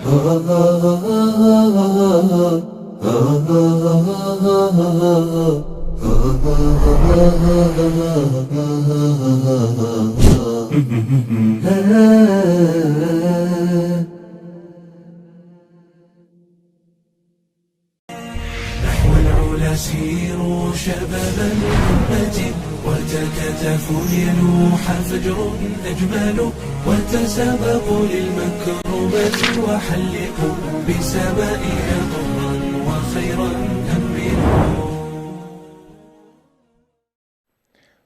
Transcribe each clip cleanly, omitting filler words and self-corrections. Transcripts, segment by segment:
والعلا سيروا شباب الأمة وتكاتفوا ليلوح فجر أجمل وتسابقوا للمكرمات وحلقوا بسمائها طرا وخيرا أمنوا.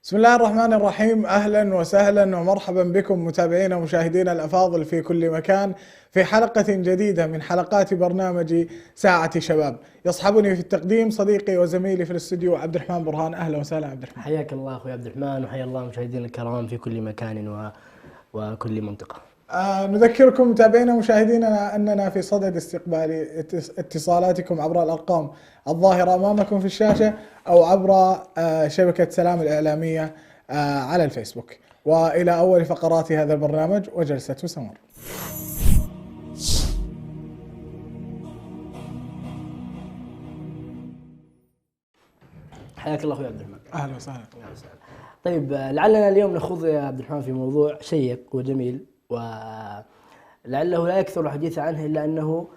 بسم الله الرحمن الرحيم. أهلا وسهلا ومرحبا بكم متابعينا ومشاهدينا الأفاضل في كل مكان في حلقة جديدة من حلقات برنامج ساعة شباب. يصحبني في التقديم صديقي وزميلي في الاستوديو عبد الرحمن برهان. أهلا وسهلا عبد الرحمن. حياك الله أخوي عبد الرحمن وحيا الله مشاهدينا الكرام في كل مكان وكل منطقة. نذكركم متابعينا ومشاهدينا أننا في صدد استقبال اتصالاتكم عبر الأرقام الظاهرة أمامكم في الشاشة أو عبر شبكة سلام الإعلامية على الفيسبوك. وإلى أول فقرات هذا البرنامج وجلسة سمر. حياك الله أخوي عبد الرحمن. أهلا وسهلا. طيب لعلنا اليوم نخوض يا عبد الرحمن في موضوع شيق وجميل ولعله لا يكثر الحديث عنه إلا أنه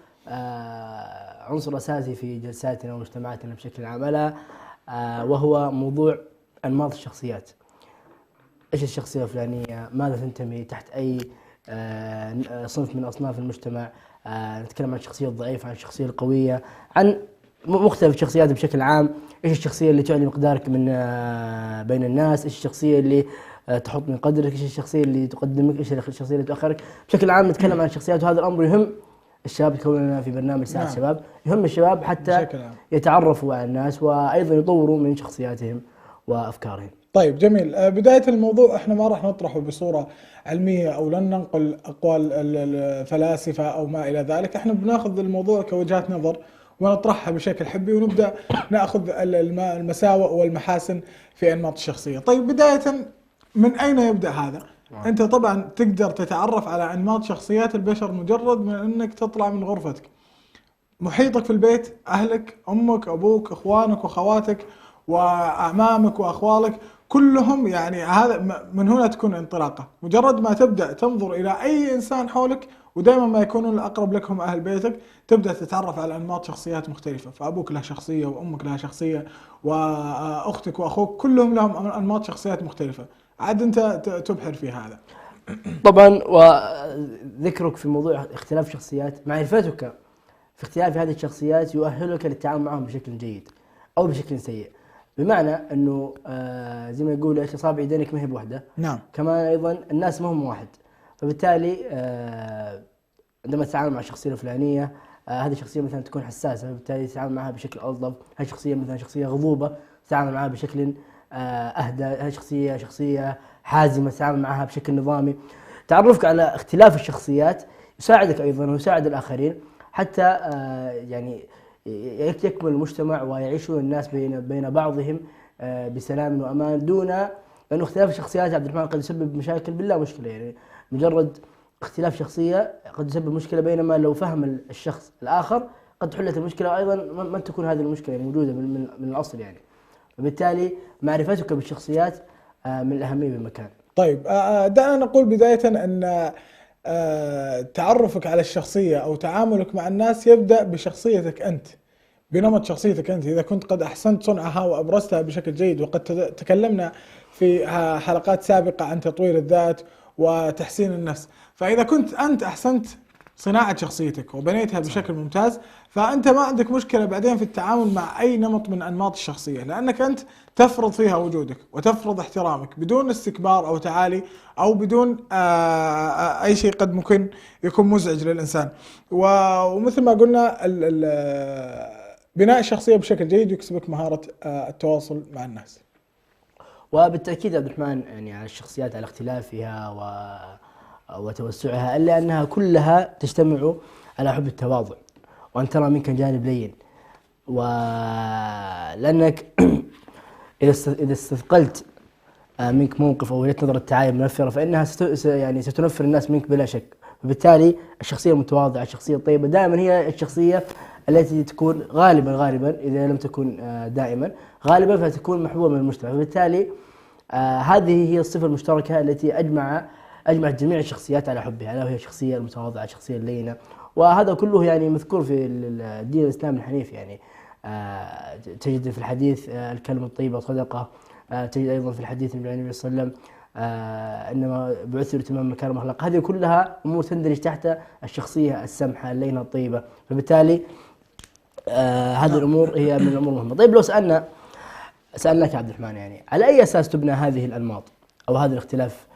عنصر أساسي في جلساتنا ومجتمعاتنا بشكل عام، وهو موضوع أنماط الشخصيات. إيش الشخصية الفلانية؟ ماذا تنتمي تحت أي صنف من أصناف المجتمع؟ نتكلم عن الشخصية الضعيفة، عن الشخصية القوية، عن مختلف الشخصيات بشكل عام. إيش الشخصية اللي تعلي مقدارك من بين الناس؟ إيش الشخصية اللي تحط من قدرك؟ إيش الشخصية اللي تقدمك؟ إيش الشخصية اللي تؤخرك؟ بشكل عام نتكلم عن الشخصيات، وهذا الأمر يهم الشباب يكونون في برنامج ساعة شباب. يهم الشباب حتى يتعرفوا على الناس وأيضا يطوروا من شخصياتهم وأفكارهم. طيب جميل. بداية الموضوع احنا ما راح نطرحه بصورة علمية او لن ننقل اقوال الفلاسفة او ما الى ذلك. احنا بناخذ الموضوع كوجهات نظر ونطرحها بشكل حبي ونبدأ ناخذ المساوئ والمحاسن في انماط الشخصية. طيب بداية من اين يبدأ هذا؟ انت طبعا تقدر تتعرف على انماط شخصيات البشر مجرد من انك تطلع من غرفتك. محيطك في البيت، اهلك، امك، ابوك، اخوانك واخواتك واعمامك واخوالك، كلهم يعني هذا من هنا تكون انطلاقه. مجرد ما تبدا تنظر الى اي انسان حولك، ودائما ما يكونون الاقرب لك هم اهل بيتك، تبدا تتعرف على انماط شخصيات مختلفه. فابوك له شخصيه، وامك لها شخصيه، واختك واخوك كلهم لهم انماط شخصيات مختلفه. عاد انت تبحر في هذا. طبعا وذكرك في موضوع اختلاف الشخصيات، معرفتك في اختلاف هذه الشخصيات يؤهلك للتعامل معهم بشكل جيد أو بشكل سيء. بمعنى أنه زي ما يقول إيش أصابع يدينك ما هي بوحدة. نعم. كمان أيضا الناس ما هم واحد، فبالتالي عندما تتعامل مع الشخصية الفلانية، هذه الشخصية مثلا تكون حساسة، فبالتالي تتعامل معها بشكل ألطف. هذه الشخصية مثلا شخصية غضوبة، تتعامل معها بشكل أهدى. هذه شخصية حازمة، تتعامل معها بشكل نظامي. تعرفك على اختلاف الشخصيات يساعدك أيضا ويساعد الآخرين حتى يعني يكمل المجتمع ويعيشون الناس بين بعضهم بسلام وأمان، دون أن اختلاف الشخصيات عبد الرحمن قد يسبب مشاكل بلا مشكلة. يعني مجرد اختلاف شخصية قد يسبب مشكلة، بينما لو فهم الشخص الآخر قد حلت المشكلة، وأيضا ما تكون هذه المشكلة موجودة من الأصل يعني. وبالتالي معرفتك بالشخصيات من الأهمية بمكان. طيب دعنا نقول بداية أن تعرفك على الشخصية أو تعاملك مع الناس يبدأ بشخصيتك أنت، بنمط شخصيتك أنت. إذا كنت قد أحسنت صنعها وأبرزتها بشكل جيد، وقد تكلمنا في حلقات سابقة عن تطوير الذات وتحسين النفس، فإذا كنت أنت أحسنت صناعة شخصيتك وبنيتها بشكل ممتاز، فأنت ما عندك مشكلة بعدين في التعامل مع أي نمط من أنماط الشخصية، لأنك أنت تفرض فيها وجودك وتفرض احترامك بدون استكبار أو تعالي أو بدون أي شيء قد ممكن يكون مزعج للإنسان. ومثل ما قلنا بناء الشخصية بشكل جيد يكسبك مهارة التواصل مع الناس. وبالتأكيد عبد الرحمن يعني على الشخصيات على اختلافها وتوسعها، إلا أنها كلها تجتمع على حب التواضع، وأن ترى منك جانب لين. ولأنك إذا استثقلت منك موقف أو وجهة نظر التعايب منفرة، فإنها يعني ستنفر الناس منك بلا شك. فبالتالي الشخصية المتواضعة، الشخصية الطيبة دائما هي الشخصية التي تكون غالبا إذا لم تكن دائما غالبا فتكون محبوبة من المجتمع. فبالتالي هذه هي الصفة المشتركة التي أجمعت جميع الشخصيات على حبها، ألا وهي الشخصية المتواضعة، الشخصية اللينة. وهذا كله يعني مذكور في الدين الإسلامي الحنيف، يعني تجد في الحديث الكلمة الطيبة صدقة، تجد أيضا في الحديث من النبي صلى الله عليه وسلم إنما بعثت لأتمام مكارم الأخلاق. هذه كلها أمور تندرج تحت الشخصية السمحة اللينة الطيبة. فبالتالي هذه الأمور هي من الأمور المهمة. طيب لو سألناك يا عبد الرحمن، يعني على أي أساس تبنى هذه الأنماط أو هذا الاختلاف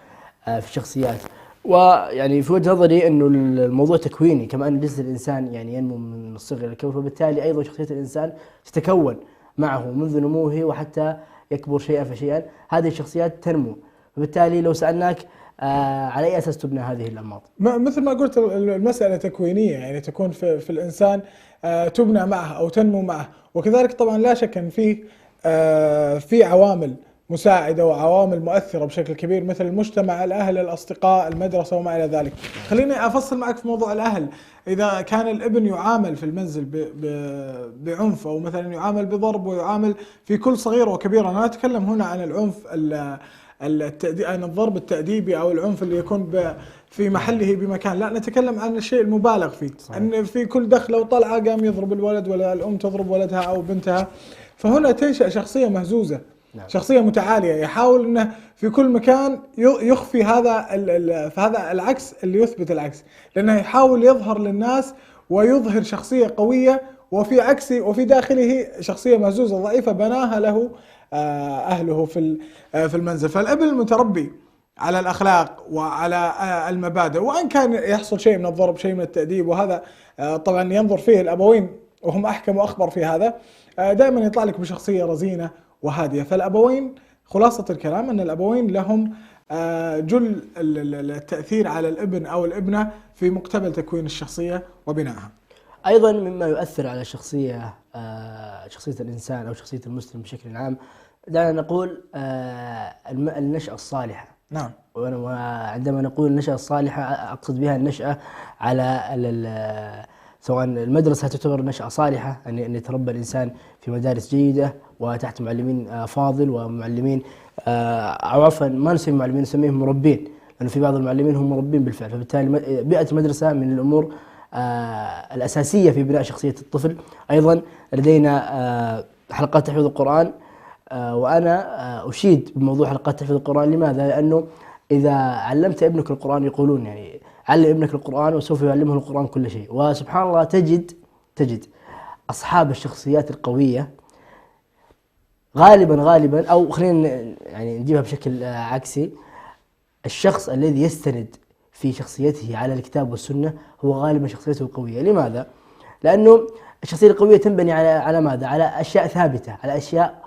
في الشخصيات؟ ويعني في وجهة نظري أنه الموضوع تكويني، كما أن جسد الإنسان يعني ينمو من الصغر إلى الكبر، فبالتالي أيضا شخصية الإنسان تتكون معه منذ نموه وحتى يكبر شيئا فشيئا، هذه الشخصيات تنمو. فبالتالي لو سألناك على أي أساس تبنى هذه الأنماط؟ مثل ما قلت المسألة تكوينية، يعني تكون في الإنسان تبنى معه أو تنمو معه. وكذلك طبعا لا شك أن في عوامل مساعدة وعوامل مؤثرة بشكل كبير، مثل المجتمع، الأهل، الأصدقاء، المدرسة وما إلى ذلك. خليني أفصل معك في موضوع الأهل. إذا كان الابن يعامل في المنزل بعنف، أو مثلا يعامل بضرب، ويعامل في كل صغيرة وكبيرة، أنا أتكلم هنا عن العنف عن الضرب التأديبي أو العنف اللي يكون في محله بمكان، لا نتكلم عن الشيء المبالغ فيه. صحيح. أن في كل دخلة وطلعة قام يضرب الولد، ولا الأم تضرب ولدها أو بنتها، فهنا تنشأ شخصية مهزوزة. نعم. شخصية متعالية، يحاول أنه في كل مكان يخفي فهذا العكس اللي يثبت العكس، لأنه يحاول يظهر للناس ويظهر شخصية قوية، وفي داخله شخصية مهزوزة ضعيفة بناها له أهله في المنزل. فالابن المتربي على الأخلاق وعلى المبادئ، وأن كان يحصل شيء من الضرب، شيء من التأديب، وهذا طبعا ينظر فيه الأبوين وهم أحكم وأخبر في هذا، دائما يطلع لك بشخصية رزينة وهادية. فالأبوين، خلاصة الكلام أن الأبوين لهم جل التأثير على الابن أو الابنة في مقتبل تكوين الشخصية وبنائها. أيضا مما يؤثر على شخصية الإنسان أو شخصية المسلم بشكل عام، دعنا نقول النشأة الصالحة. نعم. وعندما نقول النشأة الصالحة أقصد بها النشأة على سواء المدرسة تعتبر نشأة صالحة، أن يتربى الإنسان في مدارس جيدة وتحت معلمين فاضل ومعلمين أو عفوا ما نسمي معلمين، نسميهم مربين، لأنه في بعض المعلمين هم مربين بالفعل. فبالتالي بيئة المدرسة من الأمور الأساسية في بناء شخصية الطفل. أيضا لدينا حلقات تحفيظ القرآن، وأنا أشيد بموضوع حلقات تحفيظ القرآن. لماذا؟ لأنه إذا علمت ابنك القرآن، يقولون يعني علم ابنك القرآن وسوف يعلمه القرآن كل شيء. وسبحان الله تجد أصحاب الشخصيات القوية غالبا، أو خلينا يعني نجيبها بشكل عكسي، الشخص الذي يستند في شخصيته على الكتاب والسنة هو غالبا شخصيته قوية. لماذا؟ لأنه الشخصية القوية تنبني على ماذا؟ على أشياء ثابتة، على أشياء.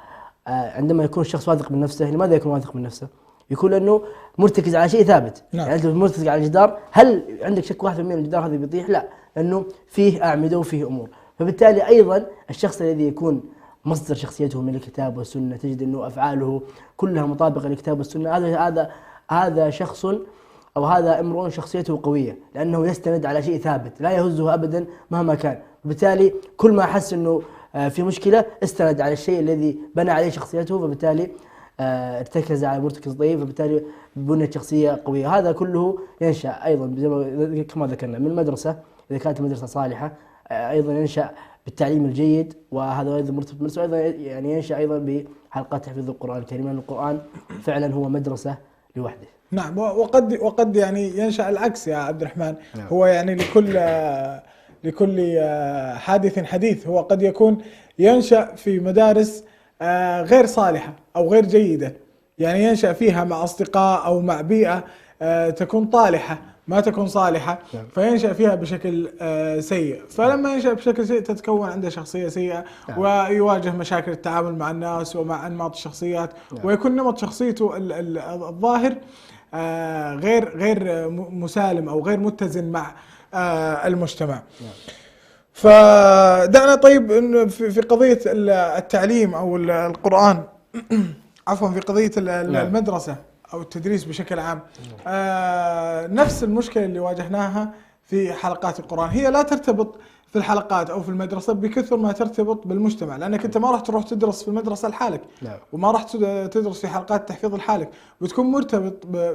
عندما يكون الشخص واثق من نفسه، لماذا يكون واثق من نفسه؟ يكون لأنه مرتكز على شيء ثابت. نعم. يعني أنت مرتكز على الجدار، هل عندك شك 1% من الجدار هذا بيطيح؟ لا، لأنه فيه أعمدة وفيه أمور. فبالتالي أيضا الشخص الذي يكون مصدر شخصيته من الكتاب والسنة، تجد أنه أفعاله كلها مطابقة للكتاب والسنة، هذا شخص أو هذا امرؤ شخصيته قوية، لأنه يستند على شيء ثابت لا يهزه أبدا مهما كان. وبالتالي كل ما أحس أنه في مشكلة استند على الشيء الذي بنى عليه شخصيته، فبالتالي ارتكز على مرتكز ضعيف، فبالتالي بنيت شخصية قوية. هذا كله ينشأ أيضا كما ذكرنا من المدرسة، إذا كانت المدرسة صالحة، أيضا ينشأ بالتعليم الجيد، وهذا أيضا مرتبط بالمدرسة، أيضا يعني ينشأ أيضا بحلقات تحفيظ القرآن الكريم، لأن القرآن فعلا هو مدرسة لوحده. نعم. وقد يعني ينشأ العكس يا عبد الرحمن. نعم. هو يعني لكل حادث حديث. هو قد يكون ينشأ في مدارس غير صالحة أو غير جيدة، يعني ينشأ فيها مع أصدقاء أو مع بيئة تكون طالحة ما تكون صالحة. نعم. فينشأ فيها بشكل سيء، فلما ينشأ بشكل سيء تتكون عنده شخصية سيئة. نعم. ويواجه مشاكل التعامل مع الناس ومع أنماط الشخصيات. نعم. ويكون نمط شخصيته الظاهر غير مسالم أو غير متزن مع المجتمع. نعم. فدعنا طيب في قضية التعليم أو القرآن عفوا في قضية المدرسة أو التدريس بشكل عام. نفس المشكلة اللي واجهناها في حلقات القرآن، هي لا ترتبط في الحلقات أو في المدرسة بكثر ما ترتبط بالمجتمع، لأنك أنت ما راح تروح تدرس في المدرسة لحالك، وما راح تدرس في حلقات تحفيظ لحالك، وتكون مرتبط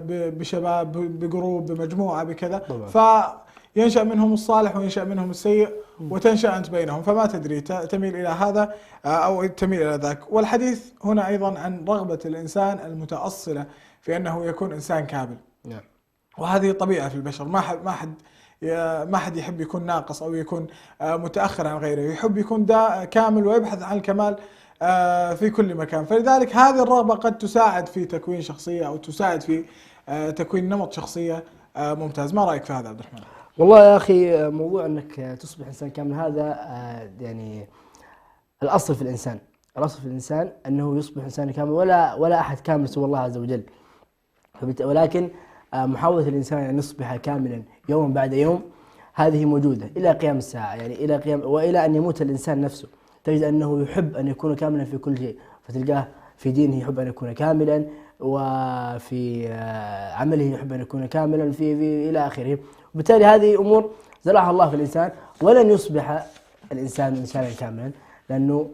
بشباب، بجروب، بمجموعة، بكذا، فينشأ منهم الصالح وينشأ منهم السيء، وتنشأ أنت بينهم، فما تدري تميل إلى هذا أو تميل إلى ذاك. والحديث هنا أيضا عن رغبة الإنسان المتأصلة في أنه يكون إنسان كامل، وهذه طبيعة في البشر. ما حد يحب يكون ناقص أو يكون متأخر عن غيره، يحب يكون كامل ويبحث عن الكمال في كل مكان. فلذلك هذه الرغبة قد تساعد في تكوين شخصية أو تساعد في تكوين نمط شخصية ممتاز. ما رأيك في هذا عبد الرحمن؟ والله يا أخي، موضوع أنك تصبح إنسان كامل هذا يعني الأصل في الإنسان. الأصل في الإنسان أنه يصبح إنسان كامل، ولا أحد كامل سوى الله عز وجل. ولكن محاولة الإنسان أن يصبح كاملا يوم بعد يوم هذه موجودة إلى قيام الساعة، يعني إلى قيام وإلى أن يموت الإنسان نفسه. تجد أنه يحب أن يكون كاملا في كل شيء، فتلقاه في دينه يحب أن يكون كاملا، وفي عمله يحب أن يكون كاملا في إلى آخره. وبالتالي هذه أمور زرعها الله في الإنسان، ولن يصبح الإنسان إنسانا كاملا، لأنه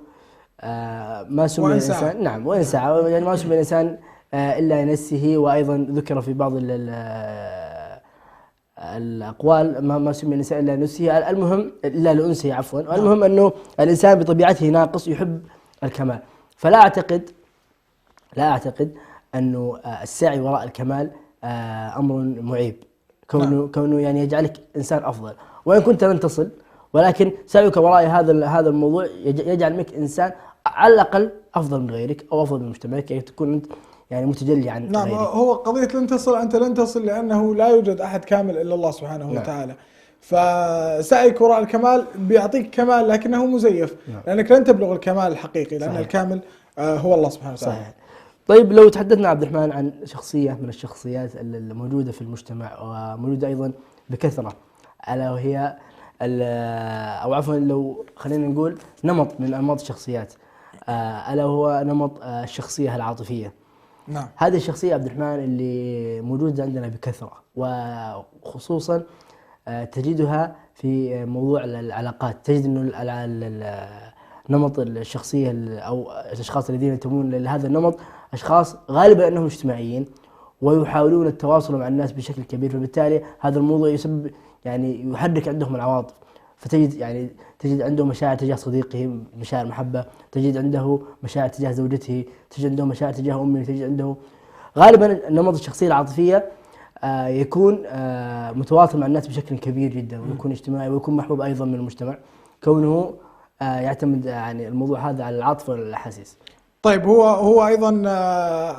ما سمي الإنسان، نعم، وإن سعى، يعني ما سمي الإنسان إلا لنفسه. وأيضا ذكر في بعض الأقوال ما سمي الإنسان إلا لنفسه، المهم إلا لأنسه عفوا. المهم أنه الإنسان بطبيعته ناقص يحب الكمال. فلا أعتقد أنه السعي وراء الكمال أمر معيب، كونه يعني يجعلك إنسان أفضل، وإن كنت لن تصل، ولكن سعيك وراء هذا الموضوع يجعل منك إنسان على الأقل أفضل من غيرك أو أفضل من مجتمعك، يعني تكون أنت يعني متجلي عن نعم غيرك. هو قضية لن تصل، أنت لن تصل لأنه لا يوجد أحد كامل إلا الله سبحانه وتعالى. فسعيك وراء الكمال بيعطيك كمال لكنه مزيف، لأنك لن تبلغ الكمال الحقيقي، لأن الكامل هو الله سبحانه وتعالى. صحيح. طيب لو تحدثنا عبد الرحمن عن شخصية من الشخصيات الموجودة في المجتمع وموجودة أيضا بكثرة، ألا وهي أو عفوا لو خلينا نقول نمط من أنماط الشخصيات، ألا وهو نمط الشخصية العاطفية. نعم. هذه الشخصية عبد الرحمن اللي موجودة عندنا بكثرة، وخصوصا تجدها في موضوع العلاقات. تجد أنه نمط الشخصية أو الأشخاص الذين ينتمون لهذا النمط أشخاص غالبا أنهم اجتماعيين ويحاولون التواصل مع الناس بشكل كبير، فبالتالي هذا الموضوع يسبب يعني يحرك عندهم العواطف. تجد عنده مشاعر تجاه صديقه، مشاعر محبة، تجد عنده مشاعر تجاه زوجته، تجد عنده مشاعر تجاه أمه، تجد عنده غالبا نمط الشخصية العاطفية يكون متواصل مع الناس بشكل كبير جدا، ويكون اجتماعي ويكون محبوب أيضا من المجتمع، كونه يعتمد يعني الموضوع هذا على العاطفة والأحاسيس. طيب هو أيضا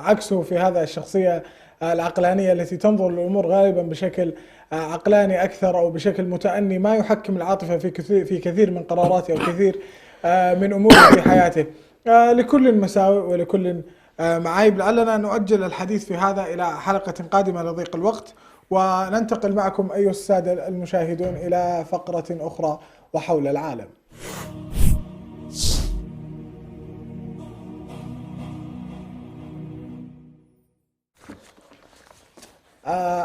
عكسه في هذا الشخصية العقلانية التي تنظر للأمور غالبا بشكل عقلاني أكثر أو بشكل متأني، ما يحكم العاطفة في كثير من قراراته أو كثير من أموره في حياته. لكل مساوئ ولكل معايب. لعلنا نؤجل الحديث في هذا إلى حلقة قادمة لضيق الوقت، وننتقل معكم أيها السادة المشاهدون إلى فقرة أخرى وحول العالم.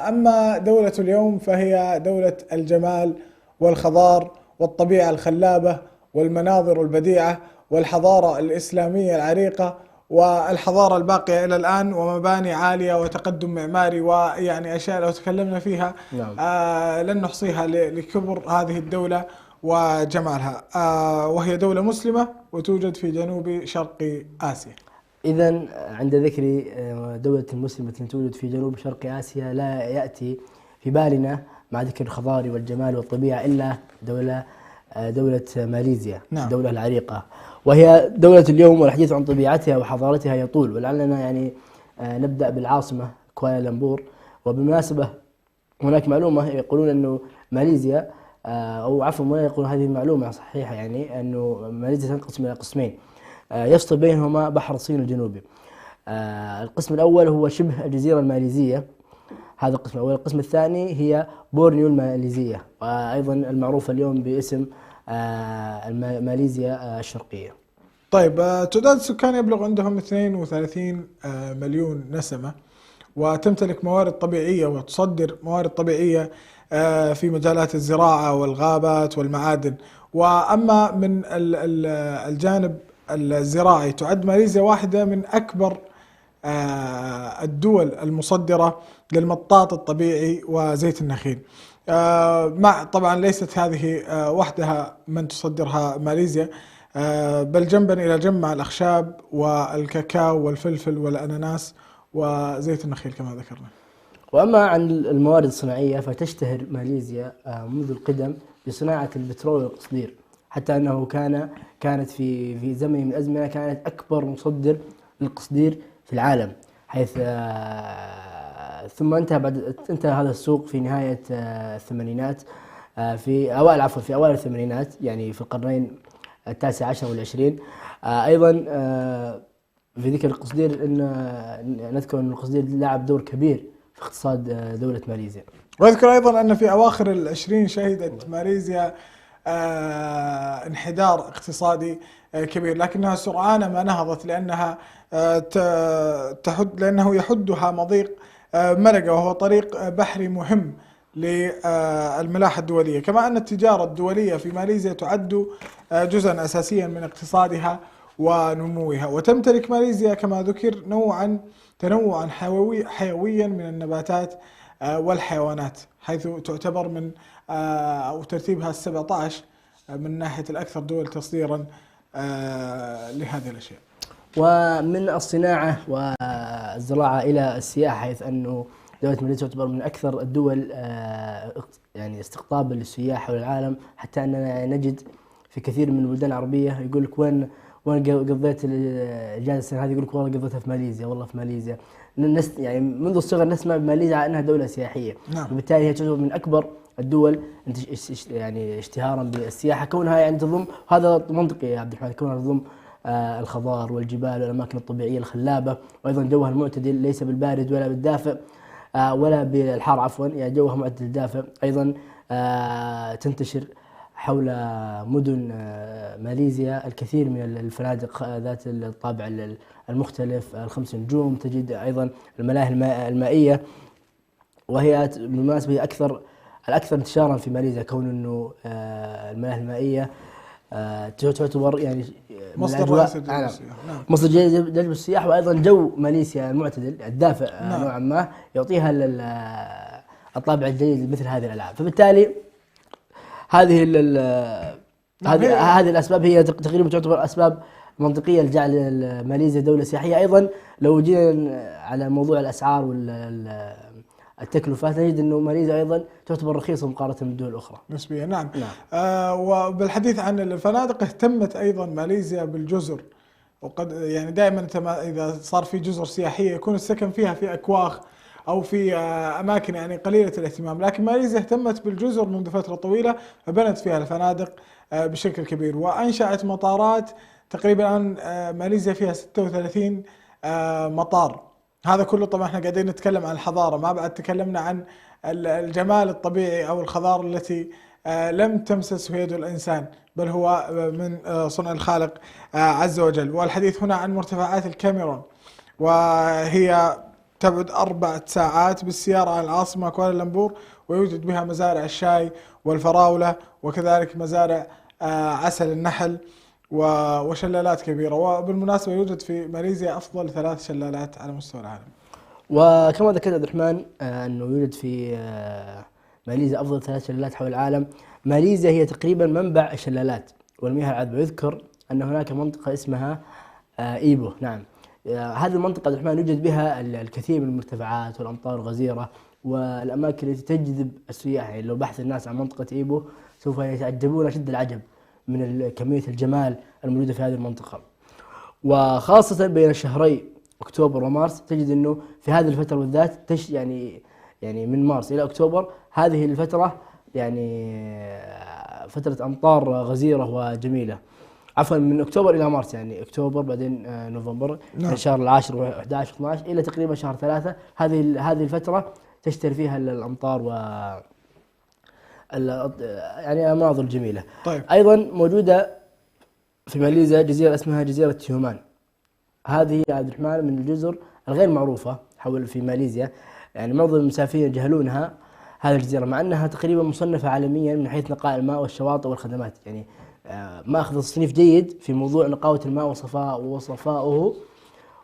أما دولة اليوم فهي دولة الجمال والخضار والطبيعة الخلابة والمناظر البديعة والحضارة الإسلامية العريقة والحضارة الباقية إلى الآن، ومباني عالية وتقدم معماري، ويعني أشياء لو تكلمنا فيها لن نحصيها لكبر هذه الدولة وجمالها. وهي دولة مسلمة وتوجد في جنوب شرق آسيا. إذن عند ذكر دولة مسلمة توجد في جنوب شرق آسيا لا يأتي في بالنا مع ذكر الخضار والجمال والطبيعة إلا دولة ماليزيا. نعم. الدولة العريقة، وهي دولة اليوم، والحديث عن طبيعتها وحضارتها يطول، ولعلنا يعني نبدأ بالعاصمة كوالالمبور. وبالمناسبة هناك معلومة يقولون أنه ماليزيا أو عفوا ما يقولون هذه المعلومة صحيحة، يعني أنه ماليزيا تنقسم إلى قسمين يفصل بينهما بحر الصين الجنوبي. القسم الأول هو شبه الجزيرة الماليزية، هذا القسم الأول. القسم الثاني هي بورنيو الماليزية، وأيضا المعروفة اليوم باسم ماليزيا الشرقية. طيب تعداد السكان يبلغ عندهم 32 مليون نسمة، وتمتلك موارد طبيعية وتصدر موارد طبيعية في مجالات الزراعة والغابات والمعادن. وأما من الجانب الزراعي تعد ماليزيا واحدة من أكبر الدول المصدرة للمطاط الطبيعي وزيت النخيل. مع طبعا ليست هذه وحدها من تصدرها ماليزيا، بل جنبا إلى جنب مع الأخشاب والكاكاو والفلفل والأناناس وزيت النخيل كما ذكرنا. وأما عن الموارد الصناعية فتشتهر ماليزيا منذ القدم بصناعة البترول والقصدير، حتى أنه كانت في زمن من الأزمنة كانت أكبر مصدر للقصدير في العالم، حيث ثم انتهى هذا السوق في نهاية الثمانينات، في أوائل الثمانينات، يعني في القرنين التاسع عشر والعشرين. أيضا في ذكر القصدير نذكر أن القصدير لعب دور كبير في اقتصاد دولة ماليزيا. واذكر أيضا أن في أواخر العشرين شهدت ماليزيا انحدار اقتصادي كبير، لكنها سرعان ما نهضت لأنه يحدها مضيق ملقا، وهو طريق بحري مهم للملاحة الدولية. كما أن التجارة الدولية في ماليزيا تعد جزءا أساسيا من اقتصادها ونموها. وتمتلك ماليزيا كما ذكر تنوعا حيويا من النباتات والحيوانات، حيث تعتبر من أو ترتيبها 17 من ناحية الأكثر دول تصديرا لهذه الأشياء. ومن الصناعة والزراعة إلى السياحة، حيث أنه دولة ماليزيا تعتبر من أكثر الدول يعني استقطابا للسياح حول العالم، حتى أننا نجد في كثير من البلدان العربية يقول لك وين قضيت الإجازة السنة هذه، يقول لك والله قضيتها في ماليزيا، والله في ماليزيا. يعني منذ الصغر نسمع بماليزيا على أنها دولة سياحية. نعم. وبالتالي هي تعتبر من أكبر الدول يعني اشتهارا بالسياحة، كونها يعني تضم، هذا منطقي يا عبد الرحمن، كونها تضم الخضار والجبال والأماكن الطبيعية الخلابة، وأيضا جوها المعتدل ليس بالبارد ولا بالدافئ ولا بالحار عفوا، يعني جوها معتدل دافئ. أيضا تنتشر حول مدن ماليزيا الكثير من الفنادق ذات الطابع المختلف، الخمس نجوم. تجد أيضا الملاهي المائية، وهي بالمناسبة هي الأكثر انتشارا في ماليزيا، كون أنه الملاهي المائية تعتبر يعني مصدر رئيسي للجذب السياح. نعم. مصدر جذب السياح. وأيضا جو ماليزيا المعتدل الدافئ نعم. نوعا ما يعطيها الطابع الجيد لمثل هذه الألعاب. فبالتالي هذه الأسباب هي تقريبا تعتبر أسباب منطقية لجعل ماليزيا دولة سياحية. أيضا لو جينا على موضوع الأسعار والتكلفات نجد أنه ماليزيا أيضا تعتبر رخيصة مقارنة بالدول الأخرى نسبيا. نعم. وبالحديث عن الفنادق اهتمت أيضا ماليزيا بالجزر، وقد يعني دائما إذا صار في جزر سياحية يكون السكن فيها في أكواخ أو في أماكن يعني قليلة الاهتمام، لكن ماليزيا اهتمت بالجزر منذ فترة طويلة، فبنت فيها الفنادق بشكل كبير وأنشأت مطارات. تقريبا الآن ماليزيا فيها 36 مطار. هذا كله طبعا احنا قاعدين نتكلم عن الحضارة، ما بعد تكلمنا عن الجمال الطبيعي أو الخضار التي لم تمسسه يد الإنسان، بل هو من صنع الخالق عز وجل. والحديث هنا عن مرتفعات الكاميرون، وهي تبعد 4 ساعات بالسيارة عن العاصمة كوالالمبور، ويوجد بها مزارع الشاي والفراولة، وكذلك مزارع عسل النحل وشلالات كبيرة. وبالمناسبة يوجد في ماليزيا أفضل 3 شلالات على مستوى العالم. وكما ذكرت عبد الرحمن أنه يوجد في ماليزيا أفضل 3 شلالات حول العالم. ماليزيا هي تقريبا منبع الشلالات والمياه العذبة. يذكر أن هناك منطقة اسمها إيبو. نعم. هذه المنطقة عبد الرحمن يوجد بها الكثير من المرتفعات والأمطار الغزيرة والأماكن التي تجذب السياح. يعني لو بحث الناس عن منطقة إيبو سوف يتعجبون شد العجب من كمية الجمال الموجودة في هذه المنطقة، وخاصة بين شهري أكتوبر ومارس. تجد أنه في هذه الفترة بالذات يعني من مارس إلى أكتوبر هذه الفترة يعني فترة أمطار غزيرة وجميلة. عفوا من أكتوبر إلى مارس، يعني أكتوبر بعدين نوفمبر. نعم. شهر العاشر و11 و12 إلى تقريبا شهر 3. هذه الفترة تشتري فيها الأمطار و يعني المناظر الجميلة. طيب. أيضا موجودة في ماليزيا جزيرة اسمها جزيرة تيومان. هذه يا عبد الرحمن من الجزر الغير معروفة حول في ماليزيا. يعني معظم المسافرين يجهلونها هذه الجزيرة، مع أنها تقريبا مصنفة عالميا من حيث نقاء الماء والشواطئ والخدمات. يعني ماخذ تصنيف جيد في موضوع نقاوة الماء وصفاؤه،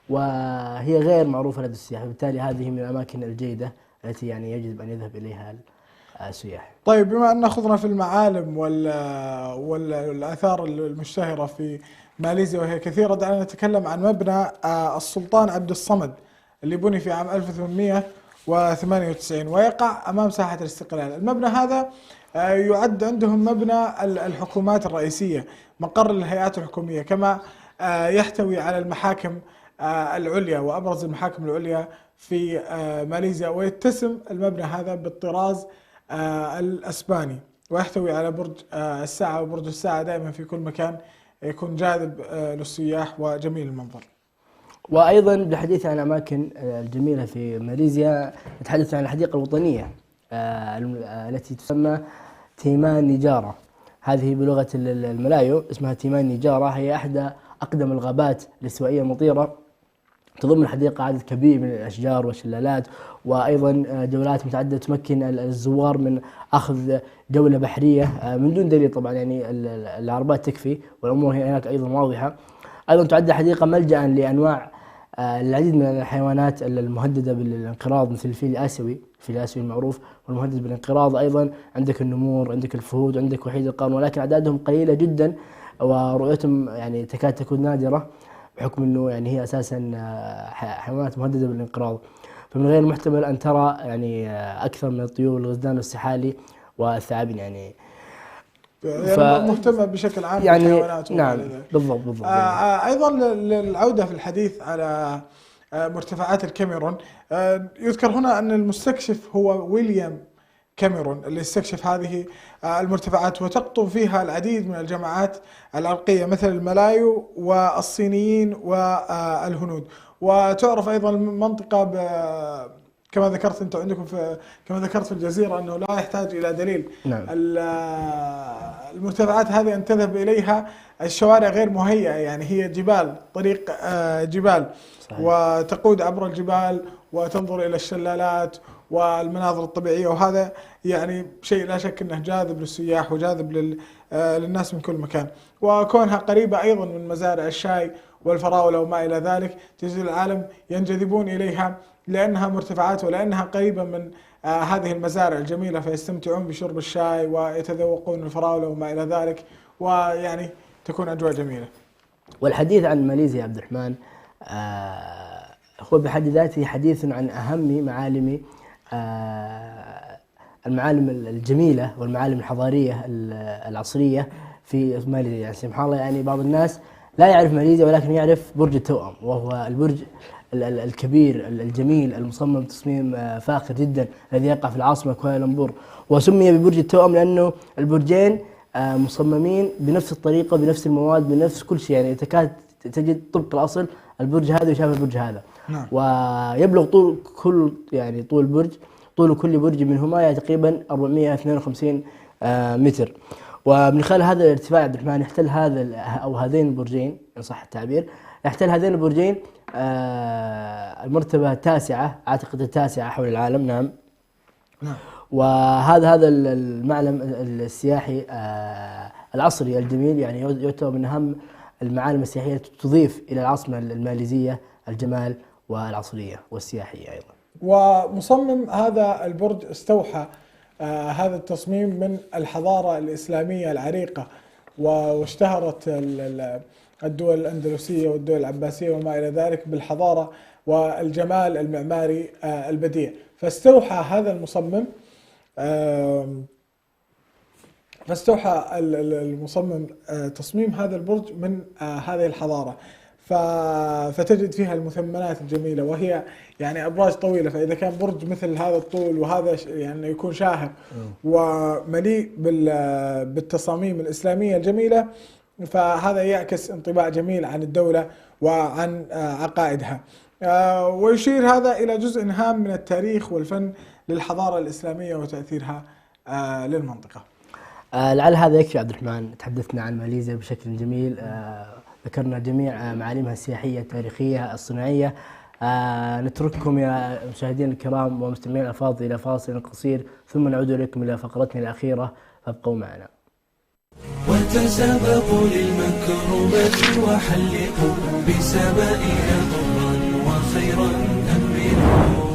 وهي غير معروفة لدى السياح، وبالتالي هذه من الأماكن الجيدة التي يعني يجب أن يذهب إليها السياح. طيب، بما أن خضنا في المعالم والآثار المشتهرة في ماليزيا وهي كثيرة، دعنا نتكلم عن مبنى السلطان عبد الصمد اللي بني في عام 1898 ويقع أمام ساحة الاستقلال. المبنى هذا يعد عندهم مبنى الحكومات الرئيسية، مقر للهيئات الحكومية، كما يحتوي على المحاكم العليا وأبرز المحاكم العليا في ماليزيا. ويتسم المبنى هذا بالطراز الأسباني، ويحتوي على برج الساعة، وبرج الساعة دائما في كل مكان يكون جاذب للسياح وجميل المنظر. وأيضا بالحديث عن الأماكن الجميلة في ماليزيا نتحدث عن الحديقة الوطنية التي تسمى تيمان نيجارا. هذه بلغة الملايو اسمها تيمان نيجارا، هي أحدى أقدم الغابات الاستوائية المطيرة. تضم الحديقة عدد كبير من الأشجار والشلالات، وأيضا جولات متعددة تمكن الزوار من أخذ جولة بحرية من دون دليل طبعا، يعني العربات تكفي والأمور هناك أيضا واضحة. أيضا تعد حديقة ملجأ لأنواع العديد من الحيوانات المهددة بالانقراض، مثل الفيل الآسيوي المعروف والمهدد بالانقراض. أيضا عندك النمور، عندك الفهود، عندك وحيد القرن، ولكن أعدادهم قليلة جدا ورؤيتهم يعني تكاد تكون نادرة، بحكم أنه يعني هي أساسا حيوانات مهددة بالانقراض. فمن غير المحتمل أن ترى يعني أكثر من الطيور، الغزلان والسحالي والثعابين. يعني مهتمة بشكل عام يعني بالحيوانات. نعم بالضبط. أيضا للعودة في الحديث على مرتفعات الكاميرون، يذكر هنا أن المستكشف هو ويليام كاميرون اللي استكشف هذه المرتفعات، وتقطب فيها العديد من الجماعات العرقية مثل الملايو والصينيين والهنود. وتعرف أيضا المنطقة كما ذكرت أنت عندكم كما ذكرت في الجزيرة أنه لا يحتاج إلى دليل. نعم. المرتفعات هذه أن تذهب إليها الشوارع غير مهيئة، يعني هي جبال، طريق جبال. صحيح. وتقود عبر الجبال وتنظر إلى الشلالات والمناظر الطبيعية، وهذا يعني شيء لا شك أنه جاذب للسياح وجاذب للناس من كل مكان. وكونها قريبة أيضا من مزارع الشاي والفراولة وما إلى ذلك، تجد العالم ينجذبون إليها لأنها مرتفعات ولأنها قريبة من هذه المزارع الجميلة، فيستمتعون بشرب الشاي ويتذوقون الفراولة وما إلى ذلك، ويعني تكون أجواء جميلة. والحديث عن ماليزيا عبد الرحمن هو بحد ذاته حديث عن أهم معالم المعالم الجميلة والمعالم الحضارية العصرية في ماليزيا. يعني سبحان الله، يعني بعض الناس لا يعرف ماليزيا ولكن يعرف برج التوأم، وهو البرج الكبير الجميل المصمم تصميم فاخر جدا الذي يقع في العاصمة كوالالمبور. وسمي ببرج التوأم لأنه البرجين مصممين بنفس الطريقة، بنفس المواد، بنفس كل شيء. يعني تكاد تجد طبق الأصل البرج هذا يشابه البرج هذا. نعم. ويبلغ طول كل برج منهما يعني تقريبا 452 متر. ومن خلال هذا الارتفاع عبد الرحمن يحتل هذين البرجين إن صح التعبير، يحتل هذين البرجين المرتبة التاسعة، أعتقد التاسعة حول العالم. نعم. وهذا المعلم السياحي العصري الجميل، يعني يعتبر من أهم المعالم السياحية تضيف إلى العاصمة الماليزية الجمال والعصرية والسياحية أيضا. ومصمم هذا البرج استوحى هذا التصميم من الحضارة الإسلامية العريقة، واشتهرت الدول الأندلسية والدول العباسية وما إلى ذلك بالحضارة والجمال المعماري البديع. فاستوحى هذا المصمم تصميم هذا البرج من هذه الحضارة، فتجد فيها المثمنات الجميلة، وهي يعني أبراج طويلة. فإذا كان برج مثل هذا الطول وهذا يعني يكون شاهق ومليء بالتصاميم الإسلامية الجميلة، فهذا يعكس انطباع جميل عن الدولة وعن عقائدها. ويشير هذا إلى جزء هام من التاريخ والفن للحضارة الإسلامية وتأثيرها للمنطقة. لعل هذا يكفي عبد الرحمن. تحدثنا عن ماليزيا بشكل جميل، ذكرنا جميع معالمها السياحية التاريخية الصناعية. نترككم يا مشاهدينا الكرام ومستمعينا الأفاضل إلى فاصل قصير ثم نعود إليكم إلى فقرتنا الأخيرة، فابقوا معنا. وتسابقوا للمكرمة وحلقوا بسمائنا ضرا وخيرا أمنوا.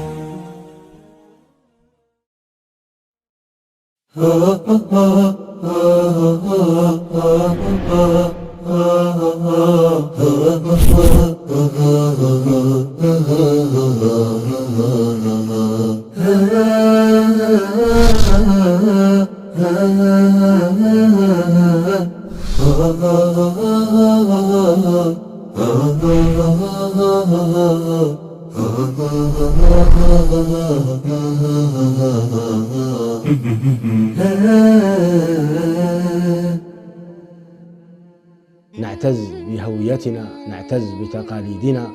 نعتز بهويتنا، نعتز بتقاليدنا،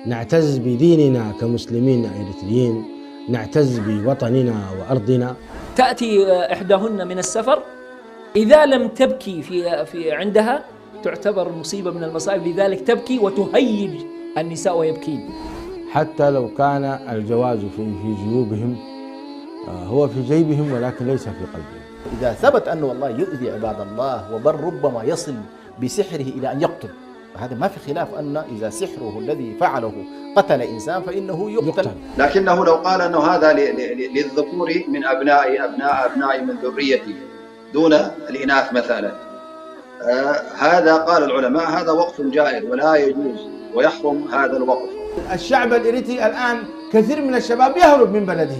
نعتز بديننا كمسلمين إريتريين، نعتز بوطننا وأرضنا. تأتي إحداهن من السفر، إذا لم تبكي في عندها تعتبر مصيبة من المصائب، لذلك تبكي وتهيج النساء ويبكين. حتى لو كان الجواز في جيوبهم، هو في جيبهم ولكن ليس في قلبهم. إذا ثبت أنه والله يؤذي عباد الله وبل ربما يصل بسحره إلى أن يقتل، هذا ما في خلاف أن إذا سحره الذي فعله قتل إنسان فإنه يقتل. لكنه لو قال أنه هذا للذكور من أبناء من ذريتي دون الإناث مثلا، هذا قال العلماء هذا وقف جائر ولا يجوز ويحرم هذا الوقف. الشعب الإريتري الآن كثير من الشباب يهرب من بلده،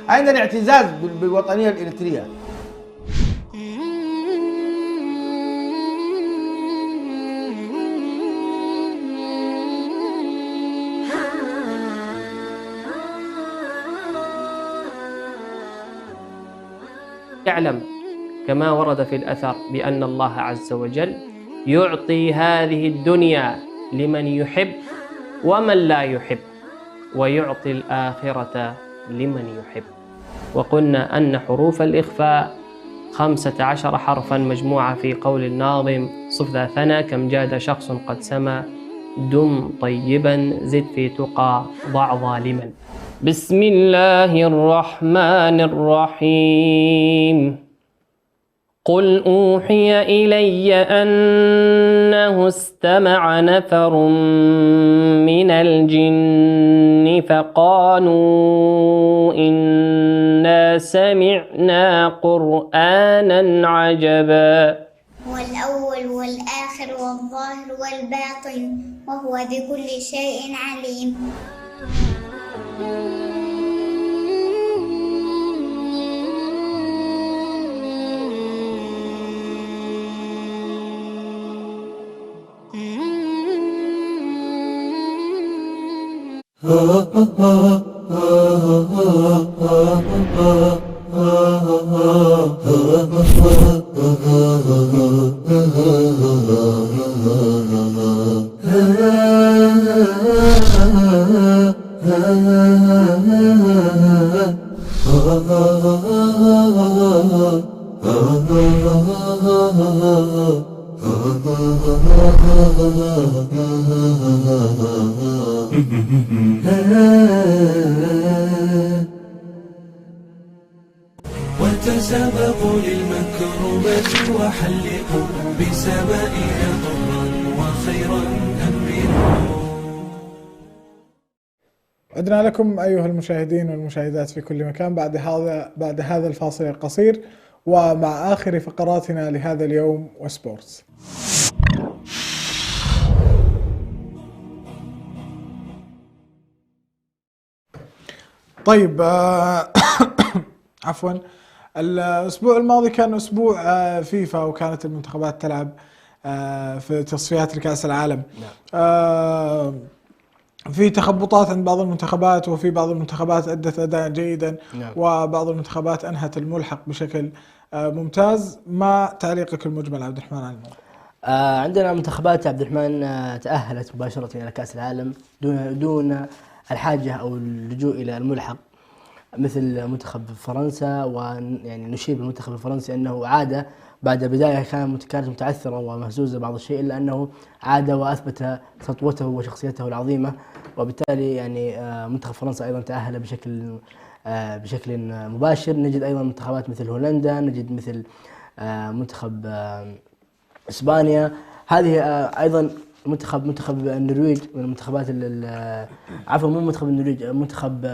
أين الاعتزاز بالوطنية الإريترية؟ اعلم كما ورد في الأثر بأن الله عز وجل يعطي هذه الدنيا لمن يحب ومن لا يحب، ويعطي الآخرة لمن يحب. وقلنا أن حروف الإخفاء 15 حرفا مجموعة في قول الناظم: صف ذا ثنا كم جاد شخص قد سما، دم طيبا زد في تقى ضع ظالما. بسم الله الرحمن الرحيم. قل أوحي إلي أنه استمع نفر من الجن فقالوا إنا سمعنا قرآنا عجبا. هو الأول والآخر والظاهر والباطن وهو بكل شيء عليم. وتسابقوا للمكرمة وحلقوا بسمائنا ضرا وخيرا أمنوا. عدنا لكم أيها المشاهدين والمشاهدات في كل مكان بعد هذا الفاصل القصير ومع آخر فقراتنا لهذا اليوم وسبورتس. طيب عفوا، الأسبوع الماضي كان أسبوع فيفا وكانت المنتخبات تلعب في تصفيات لكأس العالم. في تخبطات عند بعض المنتخبات، وفي بعض المنتخبات أدت أداء جيدا وبعض المنتخبات أنهت الملحق بشكل ممتاز. ما تعليقك المجمل عبد الرحمن على الموضوع؟ عندنا منتخبات عبد الرحمن تأهلت مباشرة إلى كأس العالم دون الحاجة أو اللجوء إلى الملحق. مثل منتخب فرنسا، ويعني نشير بالمنتخب الفرنسي أنه عاد بعد بداية كانت متعثرة ومهزوزة بعض الشيء، إلا أنه عاد وأثبت سطوته وشخصيته العظيمة، وبالتالي يعني منتخب فرنسا أيضا تأهل بشكل مباشر. نجد أيضا منتخبات مثل هولندا، نجد مثل منتخب إسبانيا. هذه أيضا منتخب النرويج من المنتخبات عفوا مو منتخب النرويج، منتخب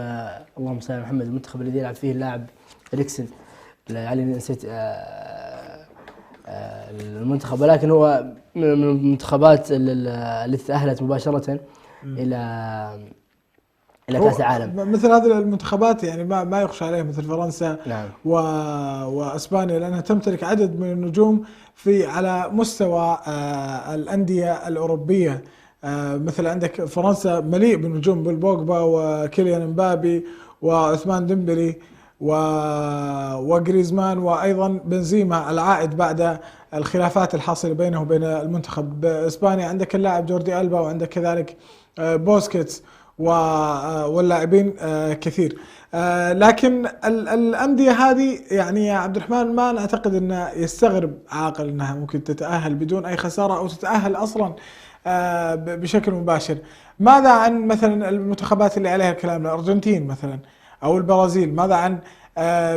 اللهم صل على محمد، المنتخب الذي يلعب فيه اللاعب إريكسن، يعني نسيت المنتخب، ولكن هو من المنتخبات التي تأهلت مباشرة إلى كأس العالم. مثل هذه المنتخبات يعني ما يخشى عليها مثل فرنسا. نعم. واسبانيا، لانها تمتلك عدد من النجوم على مستوى الانديه الاوروبيه. مثل عندك فرنسا مليء بالنجوم، بوجبا وكيليان امبابي وعثمان ديمبلي وغريزمان، وايضا بنزيما العائد بعد الخلافات الحاصله بينه وبين المنتخب. اسبانيا عندك اللاعب جوردي ألبا، وعندك كذلك بوسكيتس واللاعبين كثير. لكن الأندية هذه يعني يا عبد الرحمن ما نعتقد أنه يستغرب عاقل أنها ممكن تتأهل بدون أي خسارة، أو تتأهل أصلا بشكل مباشر. ماذا عن مثلا المنتخبات اللي عليها الكلام، الأرجنتين مثلا أو البرازيل؟ ماذا عن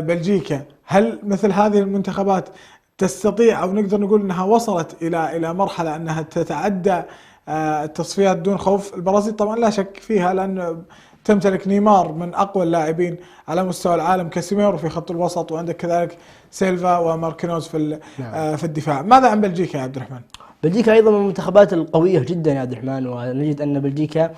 بلجيكا؟ هل مثل هذه المنتخبات تستطيع، أو نقدر نقول أنها وصلت إلى مرحلة أنها تتعدى التصفيات دون خوف؟ البرازيل طبعا لا شك فيها، لأن تمتلك نيمار من أقوى اللاعبين على مستوى العالم، كاسيميرو في خط الوسط، وعندك كذلك سيلفا وماركينوز في الدفاع. ماذا عن بلجيكا يا عبد الرحمن؟ بلجيكا أيضا من المنتخبات القوية جدا يا عبد الرحمن، ونجد أن بلجيكا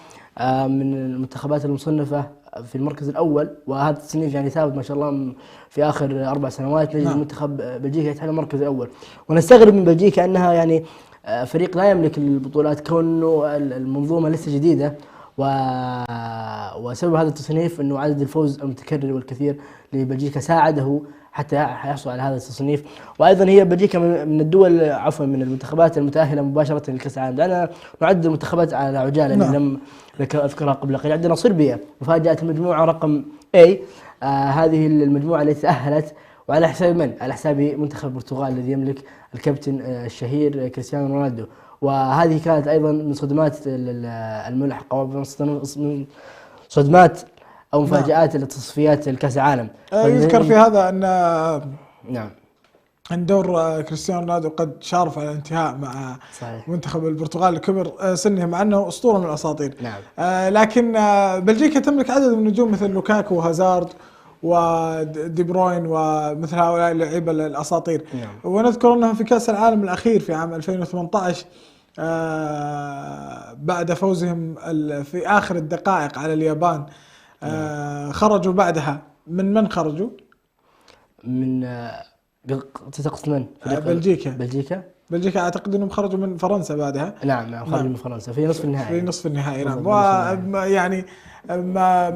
من المنتخبات المصنفة في المركز الأول، وهذا التصنيف يعني ثابت ما شاء الله في آخر 4 سنوات. نجد منتخب بلجيكا يتحدى المركز الأول، ونستغرب من بلجيكا أنها يعني فريق لا يملك البطولات، كونه المنظومة لسه جديدة، وسبب هذا التصنيف أنه عدد الفوز المتكرر والكثير لبلجيكا ساعده حتى يحصل على هذا التصنيف. وأيضا هي بلجيكا من الدول، عفوا من المنتخبات المتأهلة مباشرة لكأس العالم، لأن نعد المنتخبات على عجالة لم أذكرها قبل قليل. عندنا صربيا مفاجأة المجموعة رقم A، هذه المجموعة التي تأهلت، وعلى حساب من؟ على حساب منتخب البرتغال الذي يملك الكابتن الشهير كريستيانو رونالدو. وهذه كانت أيضا من صدمات الملحقة، ومن صدمات أو مفاجآت التصفيات الكأس العالم. يذكر في هذا أن نعم أن دور كريستيانو رونالدو قد شارف على الانتهاء مع صحيح. منتخب البرتغال لكبر سنه، مع أنه أسطورة من الأساطير. نعم. لكن بلجيكا تملك عدد من النجوم مثل لوكاكو وهازارد ودي بروين ومثل هؤلاء اللعيبة الأساطير. نعم. ونذكر أنهم في كأس العالم الأخير في عام 2018 بعد فوزهم في آخر الدقائق على اليابان، خرجوا بعدها من خرجوا؟ من تقصد من؟ بلجيكا أعتقد أنهم خرجوا من فرنسا بعدها. نعم خرجوا من فرنسا في نصف النهائي. نعم. ويعني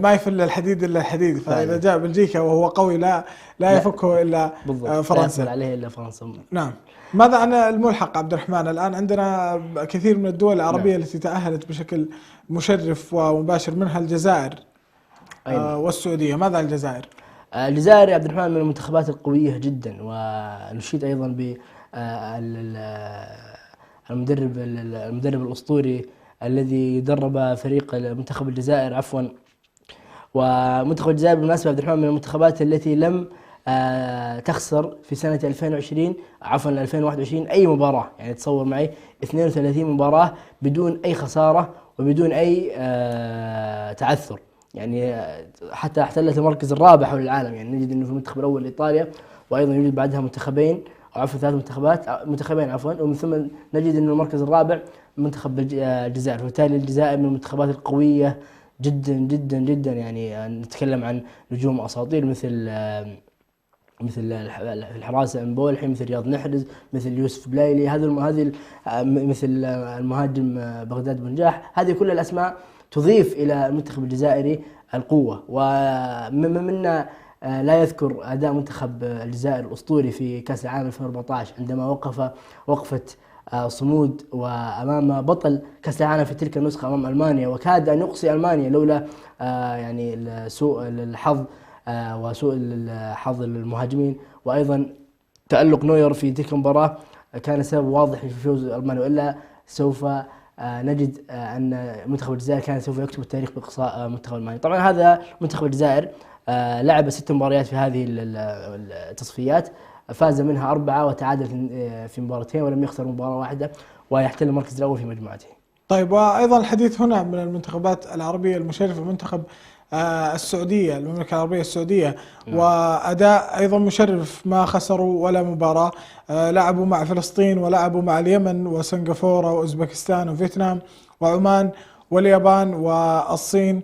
ما يفل الحديد إلا الحديد، فإذا جاء بلجيكا وهو قوي لا يفكه إلا فرنسا، لا عليه إلا فرنسا. نعم. ماذا عن الملحق عبد الرحمن؟ الآن عندنا كثير من الدول العربية التي تأهلت بشكل مشرف ومباشر، منها الجزائر والسعودية. ماذا عن الجزائر؟ الجزائر يا عبد الرحمن من المنتخبات القوية جدا، ونشيد أيضا المدرب الأسطوري الذي درب فريق منتخب الجزائر عفوا. ومنتخب الجزائر بالمناسبة عبد الرحمن من المنتخبات التي لم تخسر في سنة 2021 أي مباراة. يعني تصور معي 32 مباراة بدون أي خسارة وبدون أي تعثر، يعني حتى احتلت المركز الرابع حول العالم. يعني نجد أنه في المنتخب الأول إيطاليا، وأيضا يوجد بعدها ثلاث منتخبين ومن ثم نجد أنه المركز الرابع منتخب الجزائر. وبالتالي الجزائر من المنتخبات القوية جدا جدا جدا. يعني نتكلم عن نجوم أساطير مثل الحراسة مبولحي، مثل رياض محرز، مثل يوسف بلايلي، هذه مثل المهاجم بغداد بنجاح. هذه كل الأسماء تضيف إلى المنتخب الجزائري القوة. ومنا لا يذكر أداء منتخب الجزائر الأسطوري في كأس العالم 2014 عندما وقفة صمود وأمام بطل كأس العالم في تلك النسخة أمام ألمانيا، وكاد أن يقصي ألمانيا لولا يعني سوء الحظ وسوء الحظ للمهاجمين، وأيضا تألق نوير في تلك المباراة كان سبب واضح في فوز ألمانيا، وإلا سوف نجد أن منتخب الجزائر كان سوف يكتب التاريخ بإقصاء منتخب ألمانيا. طبعا هذا منتخب الجزائر لعب 6 مباريات في هذه التصفيات، فاز منها 4 وتعادل في مباراتين ولم يخسر مباراة واحدة، ويحتل المركز الأول في مجموعته. طيب، وأيضا الحديث هنا من المنتخبات العربية المشرفة، منتخب السعودية، المملكة العربية السعودية، وأداء أيضا مشرف، ما خسروا ولا مباراة. لعبوا مع فلسطين ولعبوا مع اليمن وسنغافورة وأوزبكستان وفيتنام وعمان واليابان والصين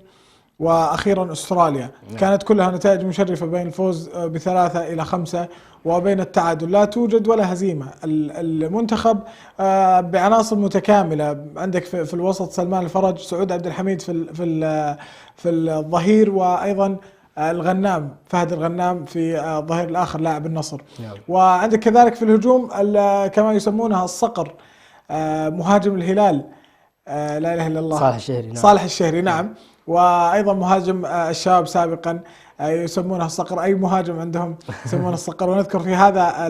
وأخيرا أستراليا. كانت كلها نتائج مشرفة بين الفوز ب3 إلى 5 وبين التعادل، لا توجد ولا هزيمة. المنتخب بعناصر متكاملة، عندك في الوسط سلمان الفرج، سعود عبد الحميد في الظهير، وأيضا الغنام فهد الغنام في الظهير الآخر لاعب النصر. وعندك كذلك في الهجوم كما يسمونها الصقر، مهاجم الهلال لا إله إلا الله صالح الشهري. نعم. وأيضا مهاجم الشباب سابقا يسمونه الصقر، أي مهاجم عندهم يسمونه الصقر. ونذكر في هذا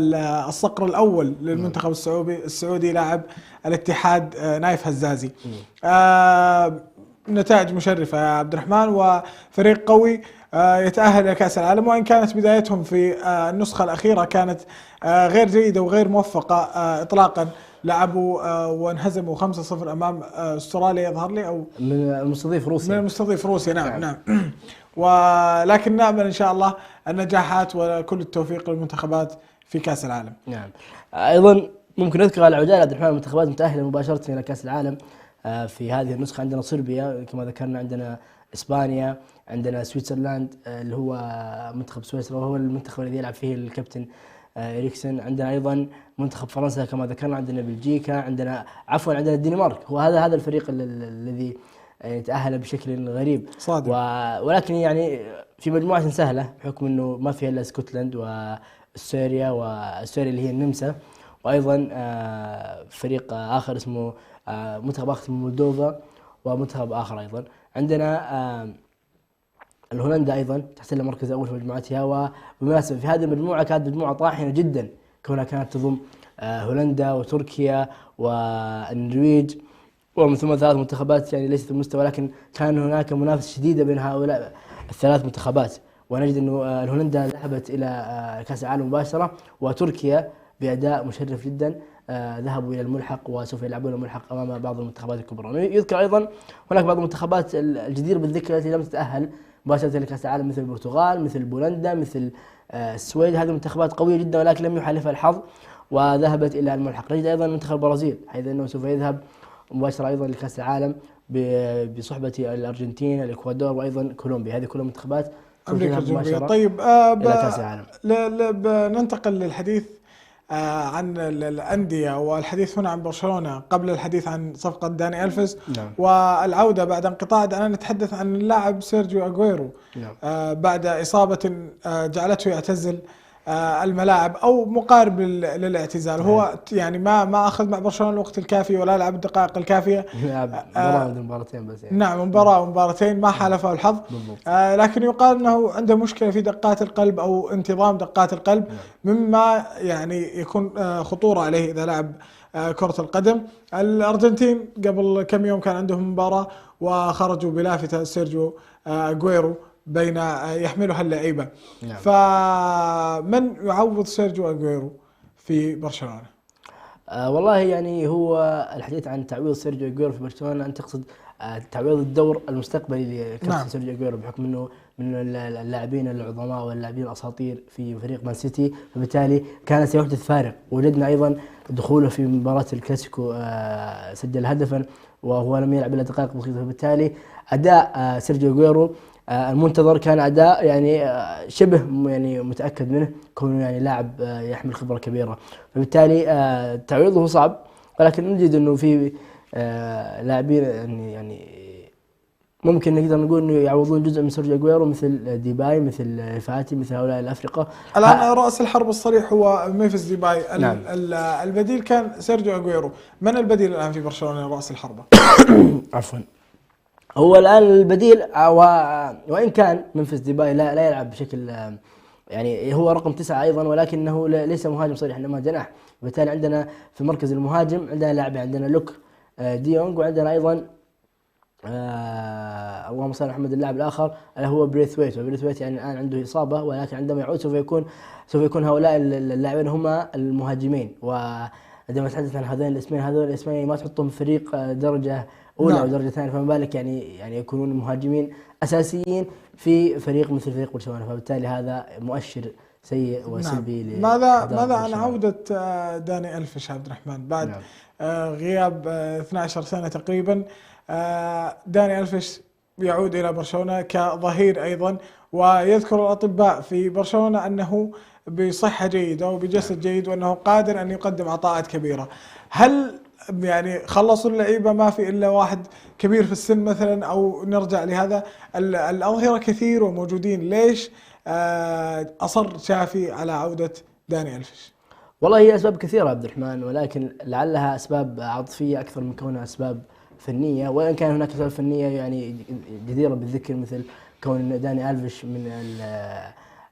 الصقر الأول للمنتخب السعودي لاعب الاتحاد نايف هزازي. نتائج مشرفة يا عبد الرحمن، وفريق قوي يتأهل إلى كأس العالم، وإن كانت بدايتهم في النسخة الأخيرة كانت غير جيدة وغير موفقة إطلاقا. لعبوا وانهزموا 5-0 أمام أستراليا، يظهر لي، أو من المستضيف روسيا. نعم. ولكن نأمل إن شاء الله النجاحات وكل التوفيق للمنتخبات في كأس العالم. نعم. أيضا ممكن نذكر على عجالة عبد الرحمن المنتخبات متأهلة مباشرة إلى كأس العالم في هذه النسخة. عندنا صربيا كما ذكرنا، عندنا إسبانيا، عندنا سويسرلاند اللي هو منتخب سويسرا وهو المنتخب الذي يلعب فيه الكابتن إريكسن. عندنا أيضا منتخب فرنسا كما ذكرنا، عندنا بلجيكا، عندنا الدنمارك. هو هذا الفريق الذي تأهل بشكل غريب صادق. ولكن يعني في مجموعة سهلة بحكم أنه ما فيها إلا اسكتلند وأستراليا اللي هي النمسا، وأيضا فريق آخر اسمه منتخب آخر اسمه مولدوفا، ومنتخب آخر أيضا. عندنا الهولندا أيضا تحتل المركز الأول في مجموعتها. وبالمناسبة في هذه المجموعة كانت مجموعة طاحنة جدا، كونها كانت تضم هولندا وتركيا والنرويج، ومن ثم 3 منتخبات يعني ليست المستوى، ولكن كان هناك منافسة شديدة بين هؤلاء ال3 منتخبات. ونجد أنه الهولندا ذهبت إلى كأس العالم مباشرة، وتركيا بأداء مشرف جدا ذهبوا إلى الملحق وسوف يلعبون الملحق أمام بعض المنتخبات الكبرى. يذكر أيضا هناك بعض المنتخبات الجديرة بالذكر التي لم تتأهل مباشرة لكأس العالم، مثل البرتغال، مثل بولندا، مثل السويد. هذه منتخبات قوية جدا ولكن لم يحالفها الحظ وذهبت إلى الملحق. نجد أيضا منتخب البرازيل، حيث أنه سوف يذهب مباشرة أيضا لكأس العالم بصحبة الأرجنتين، الإكوادور، وأيضا كولومبيا. هذه كلها منتخبات أمريكا الجنوبية. طيب، إلى كأس العالم. ننتقل للحديث عن الأندية، والحديث هنا عن برشلونة قبل الحديث عن صفقة داني ألفيس. نعم. والعودة بعد انقطاع. دعنا نتحدث عن اللاعب سيرجيو أغويرو. نعم. بعد إصابة جعلته يعتزل الملاعب أو مقارب للاعتزال. هو يعني ما أخذ مع برشلونة الوقت الكافي ولا لعب الدقائق الكافية. لعب مباراتين بس يعني. نعم، مباراة ومباراتين ما حالفه الحظ. لكن يقال أنه عنده مشكلة في دقات القلب أو انتظام دقات القلب، مما يعني يكون خطورة عليه إذا لعب كرة القدم. الأرجنتين قبل كم يوم كان عندهم مباراة وخرجوا بلافتة سيرجيو أغويرو بين يحملها اللعيبة. نعم. فمن يعوض سيرجيو أغويرو في برشلونة؟ والله يعني هو الحديث عن تعويض سيرجيو أغويرو في برشلونة، أنت تقصد تعويض الدور المستقبلي لكابتن نعم. سيرجيو أغويرو، بحكم أنه من اللاعبين العظماء واللاعبين الأساطير في فريق مان سيتي، فبالتالي كان سيحدث فارق. وجدنا أيضا دخوله في مباراة الكلاسيكو سجل هدفا وهو لم يلعب إلا دقائق بسيطة، فبالتالي أداء سيرجيو أغويرو المنتظر كان أداء يعني شبه يعني متأكد منه، كونه يعني لاعب يحمل خبرة كبيرة، فبالتالي تعويضه صعب. ولكن نجد أنه في لاعبين يعني ممكن نقدر نقول أنه يعوضون جزء من سيرجيو أغويرو، مثل ديباي، مثل فاتي، مثل هؤلاء الأفرقة. الآن رأس الحرب الصريح هو ميمفيس ديباي. نعم. البديل كان سيرجيو أغويرو. من البديل الآن في برشلونة رأس الحربة؟ عفوا، هو الآن البديل وإن كان منفس ديباي لا يلعب بشكل يعني هو رقم 9 أيضا، ولكنه ليس مهاجم صريح إنما جناح. وبالتالي عندنا في مركز المهاجم عندنا لاعب، عندنا لوك ديونغ، وعندنا أيضا اللهم صل على محمد اللاعب الآخر اللي هو بريثويت. وبريثويت يعني الآن عنده إصابة، ولكن عندما يعود سوف يكون هؤلاء اللاعبين هما المهاجمين. وعندما نتحدث عن هذول الاسمين ما تحطهم في فريق درجة أولى أو درجة ثانية، فما بالك يعني يكونون مهاجمين أساسيين في فريق مثل فريق برشلونة. فبالتالي هذا مؤشر سيء وسلبي. ماذا عن عودة داني ألفيش عبد الرحمن بعد غياب 12 سنة تقريبا؟ داني ألفيش يعود إلى برشلونة كظهير أيضا، ويذكر الأطباء في برشلونة أنه بصحة جيدة وبجسد جيد وأنه قادر أن يقدم عطاءات كبيرة. هل يعني خلصوا اللعيبة ما في إلا واحد كبير في السن مثلا، أو نرجع لهذا الأظهرة كثير وموجودين، ليش أصر شافي على عودة داني ألفيش؟ والله هي أسباب كثيرة عبد الرحمن، ولكن لعلها أسباب عاطفية أكثر من كونها أسباب فنية. وإن كان هناك أسباب فنية يعني جديرة بالذكر، مثل كون داني ألفيش من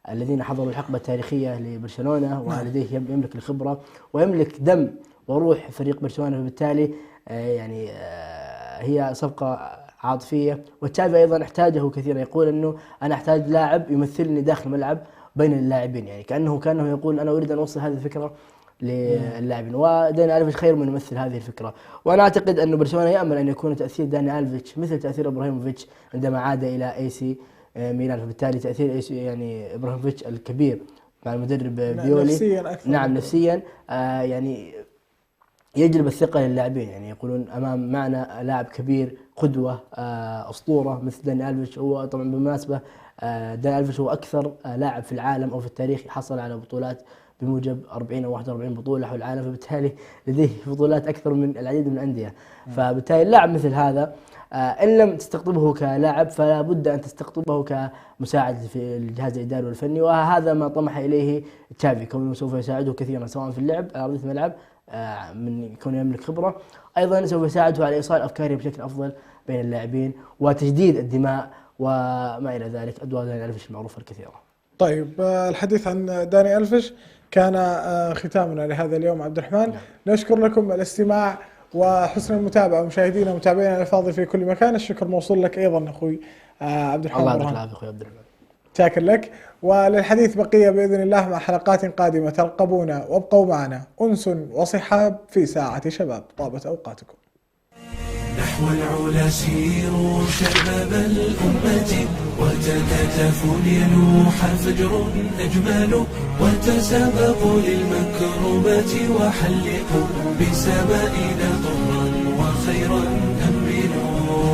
الذين حضروا الحقبة التاريخية لبرشلونة، ولديه يملك الخبرة ويملك دم وروح فريق برشلونة. فبالتالي يعني هي صفقة عاطفية. وتشافي أيضا احتاجه كثيرا، يقول أنه أنا أحتاج لاعب يمثلني داخل الملعب بين اللاعبين، يعني كأنه يقول أنا أريد أن أوصل هذه الفكرة للاعبين، وداني ألفيش خير من يمثل هذه الفكرة. وأنا أعتقد أن برشلونة يأمل أن يكون تأثير داني ألفيش مثل تأثير إبراهيموفيتش عندما عاد إلى AC ميلان. فبالتالي تأثير يعني إبراهيموفيتش الكبير مع المدرب بيولي نفسيا أكثر. نعم نفسيا يعني يجلب الثقة للاعبين، يعني يقولون معنا لاعب كبير قدوة أسطورة مثل داني ألفيش. هو طبعا بالمناسبة داني ألفيش هو أكثر لاعب في العالم أو في التاريخ حصل على بطولات بموجب 40 أو 41 بطولة حول العالم، فبالتالي لديه بطولات أكثر من العديد من الأندية. فبالتالي اللاعب مثل هذا إن لم تستقطبه كلاعب فلا بد أن تستقطبه كمساعد في الجهاز الإداري والفني، وهذا ما طمح إليه تشافي، كونه سوف يساعده كثيرا سواء في اللعب على أرضية الملعب من كونه يملك خبرة، أيضا سوف يساعده على إيصال أفكاره بشكل أفضل بين اللاعبين وتجديد الدماء وما إلى ذلك، أدوار داني ألفيش المعروفة الكثيرة. طيب الحديث عن داني ألفيش كان ختامنا لهذا اليوم عبد الرحمن. نشكر لكم الاستماع وحسن المتابعة. مشاهدينا ومتابعينا الفاضل في كل مكان، الشكر موصول لك أيضا أخوي عبد الرحمن. الله يعطيك العافية أخوي عبد الرحمن. شاكر لك، وللحديث بقية بإذن الله مع حلقات قادمة. ترقبونا وابقوا معنا، أنس وصحاب في ساعة شباب. طابت أوقاتكم. نحو العلا سيروا شباب الأمة، وتكاتفوا ليلوح فجر أجمل، وتسابقوا للمكرمات وحلقوا بسمائنا طرا وخيرا أمنوا.